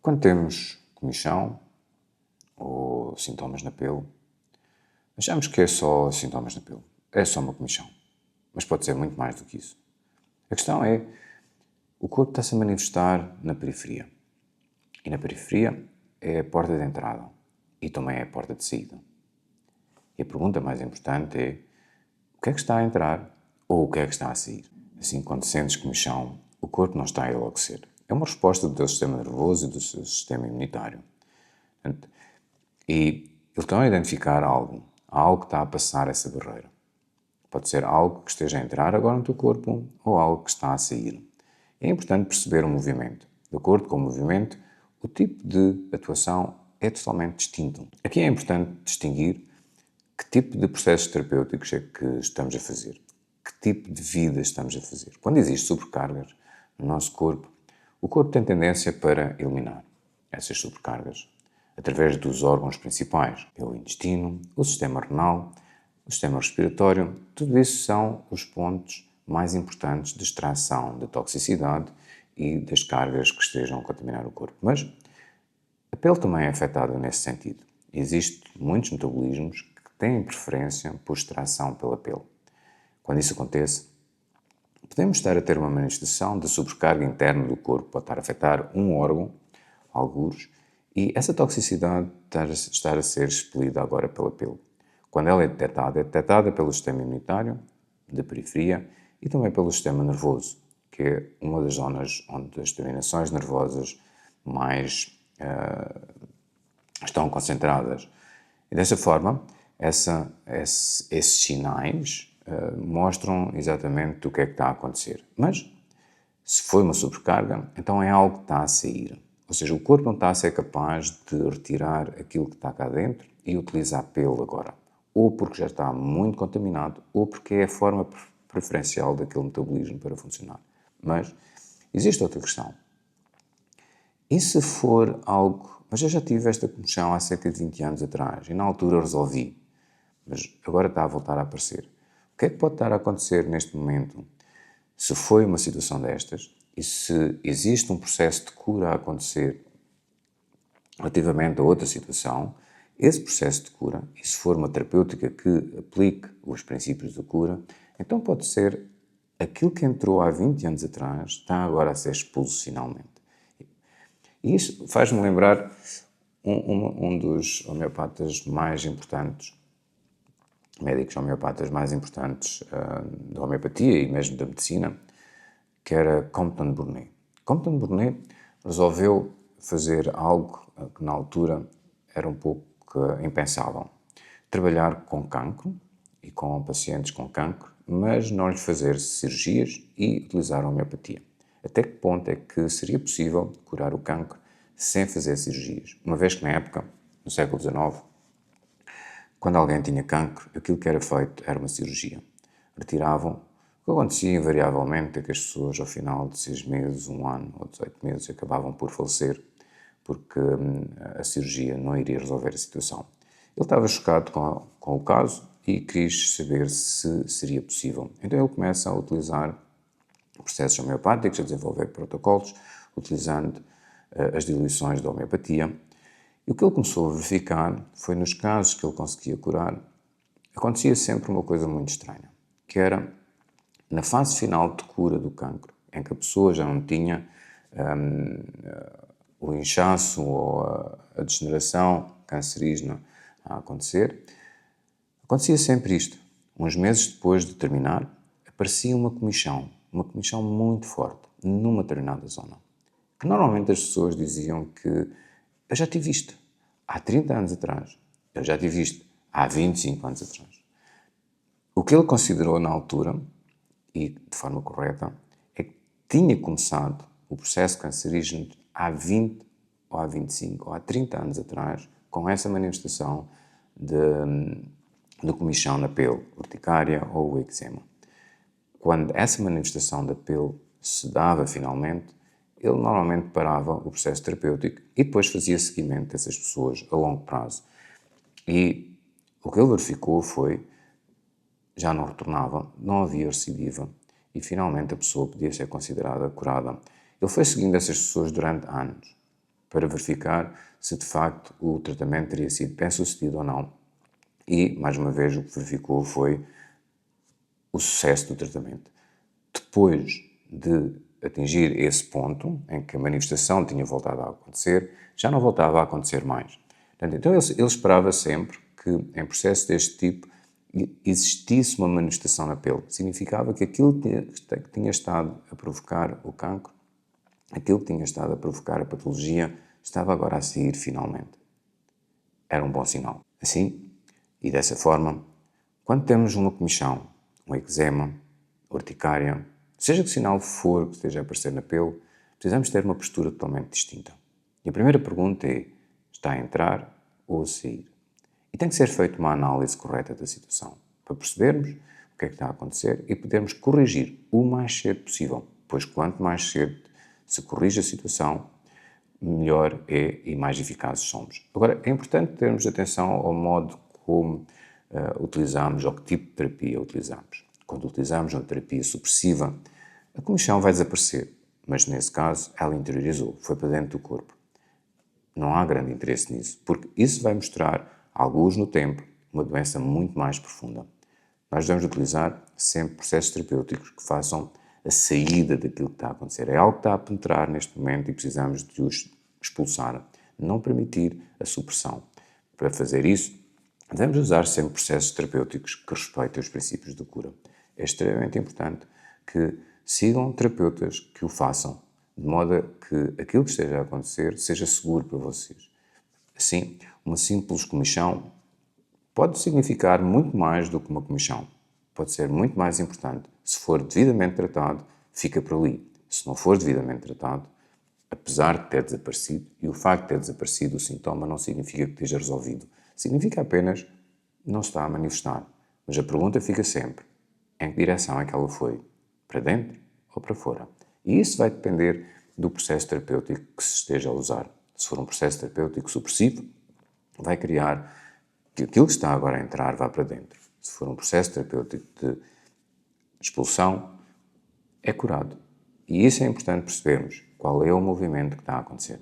Quando temos comichão ou sintomas na pele, achamos que é só sintomas na pele. É só uma comichão. Mas pode ser muito mais do que isso. A questão é, o corpo está-se a manifestar na periferia. E na periferia é a porta de entrada e também é a porta de saída. E a pergunta mais importante é, o que é que está a entrar ou o que é que está a sair? Assim, quando sentes comichão, o corpo não está a enlouquecer. É uma resposta do teu sistema nervoso e do seu sistema imunitário. E eles estão a identificar algo que está a passar essa barreira. Pode ser algo que esteja a entrar agora no teu corpo ou algo que está a sair. É importante perceber o movimento. De acordo com o movimento, o tipo de atuação é totalmente distinto. Aqui é importante distinguir que tipo de processos terapêuticos é que estamos a fazer. Que tipo de vida estamos a fazer. Quando existem sobrecargas no nosso corpo, o corpo tem tendência para eliminar essas sobrecargas através dos órgãos principais, pelo intestino, o sistema renal, o sistema respiratório. Tudo isso são os pontos mais importantes de extração da toxicidade e das cargas que estejam a contaminar o corpo. Mas a pele também é afetada nesse sentido. Existem muitos metabolismos que têm preferência por extração pela pele. Quando isso acontece, podemos estar a ter uma manifestação de sobrecarga interna do corpo, pode estar a afetar um órgão, algures, e essa toxicidade estar a ser expelida agora pela pele. Quando ela é detectada pelo sistema imunitário, da periferia, e também pelo sistema nervoso, que é uma das zonas onde as terminações nervosas mais estão concentradas. E dessa forma, esses sinais mostram exatamente o que é que está a acontecer. Mas, se foi uma sobrecarga, então é algo que está a sair. Ou seja, o corpo não está a ser capaz de retirar aquilo que está cá dentro e utilizar a pele agora. Ou porque já está muito contaminado, ou porque é a forma preferencial daquele metabolismo para funcionar. Mas existe outra questão. E se for algo... Mas eu já tive esta comichão há cerca de 20 anos atrás e na altura resolvi. Mas agora está a voltar a aparecer. O que é que pode estar a acontecer neste momento? Se foi uma situação destas e se existe um processo de cura a acontecer relativamente a outra situação, esse processo de cura, e se for uma terapêutica que aplique os princípios de cura, então pode ser aquilo que entrou há 20 anos atrás está agora a ser expulso finalmente. E isso faz-me lembrar um dos homeopatas mais importantes, médicos homeopatas mais importantes da homeopatia e mesmo da medicina, que era Compton Burnet. Compton Burnet resolveu fazer algo que na altura era um pouco impensável. Trabalhar com cancro e com pacientes com cancro, mas não lhes fazer cirurgias e utilizar a homeopatia. Até que ponto é que seria possível curar o cancro sem fazer cirurgias? Uma vez que na época, no século XIX, quando alguém tinha cancro, aquilo que era feito era uma cirurgia. Retiravam. O que acontecia invariavelmente é que as pessoas, ao final de 6 meses, 1 ano ou 18 meses, acabavam por falecer porque a cirurgia não iria resolver a situação. Ele estava chocado com o caso e quis saber se seria possível. Então ele começa a utilizar processos homeopáticos, a desenvolver protocolos, utilizando as diluições da homeopatia. E o que ele começou a verificar foi, nos casos que ele conseguia curar, acontecia sempre uma coisa muito estranha, que era, na fase final de cura do cancro, em que a pessoa já não tinha o inchaço ou a degeneração cancerígena a acontecer, acontecia sempre isto. Uns meses depois de terminar, aparecia uma comichão muito forte, numa determinada zona. Que normalmente as pessoas diziam que eu já tive isto há 30 anos atrás, eu já tive isto há 25 anos atrás. O que ele considerou na altura, e de forma correta, é que tinha começado o processo cancerígeno há 20, ou há 25, ou há 30 anos atrás, com essa manifestação de comichão na pele, urticária ou o eczema. Quando essa manifestação da pele se dava finalmente, ele normalmente parava o processo terapêutico e depois fazia seguimento dessas pessoas a longo prazo. E o que ele verificou foi, já não retornava, não havia recidiva e finalmente a pessoa podia ser considerada curada. Ele foi seguindo essas pessoas durante anos, para verificar se de facto o tratamento teria sido bem sucedido ou não. E, mais uma vez, o que verificou foi o sucesso do tratamento. Depois de atingir esse ponto em que a manifestação tinha voltado a acontecer, já não voltava a acontecer mais. Então ele esperava sempre que em processo deste tipo existisse uma manifestação na pele. Significava que aquilo que tinha estado a provocar o cancro, aquilo que tinha estado a provocar a patologia, estava agora a sair finalmente. Era um bom sinal. Assim, e dessa forma, quando temos uma comichão, um eczema, urticária, seja que sinal for que esteja a aparecer na pele, precisamos ter uma postura totalmente distinta. E a primeira pergunta é, está a entrar ou a sair? E tem que ser feita uma análise correta da situação, para percebermos o que é que está a acontecer e podermos corrigir o mais cedo possível, pois quanto mais cedo se corrige a situação, melhor é e mais eficazes somos. Agora, é importante termos atenção ao modo como utilizamos ou que tipo de terapia utilizamos. Quando utilizamos uma terapia supressiva, a comichão vai desaparecer, mas nesse caso ela interiorizou, foi para dentro do corpo. Não há grande interesse nisso, porque isso vai mostrar, alguns no tempo, uma doença muito mais profunda. Nós devemos utilizar sempre processos terapêuticos que façam a saída daquilo que está a acontecer. É algo que está a penetrar neste momento e precisamos de os expulsar, não permitir a supressão. Para fazer isso, devemos usar sempre processos terapêuticos que respeitem os princípios da cura. É extremamente importante que sigam terapeutas que o façam, de modo a que aquilo que esteja a acontecer seja seguro para vocês. Assim, uma simples comichão pode significar muito mais do que uma comichão. Pode ser muito mais importante. Se for devidamente tratado, fica por ali. Se não for devidamente tratado, apesar de ter desaparecido, e o facto de ter desaparecido o sintoma não significa que esteja resolvido. Significa apenas não se está a manifestar. Mas a pergunta fica sempre, em que direção é que ela foi? Para dentro ou para fora? E isso vai depender do processo terapêutico que se esteja a usar. Se for um processo terapêutico supressivo, vai criar que aquilo que está agora a entrar vá para dentro. Se for um processo terapêutico de expulsão, é curado. E isso é importante percebermos qual é o movimento que está a acontecer.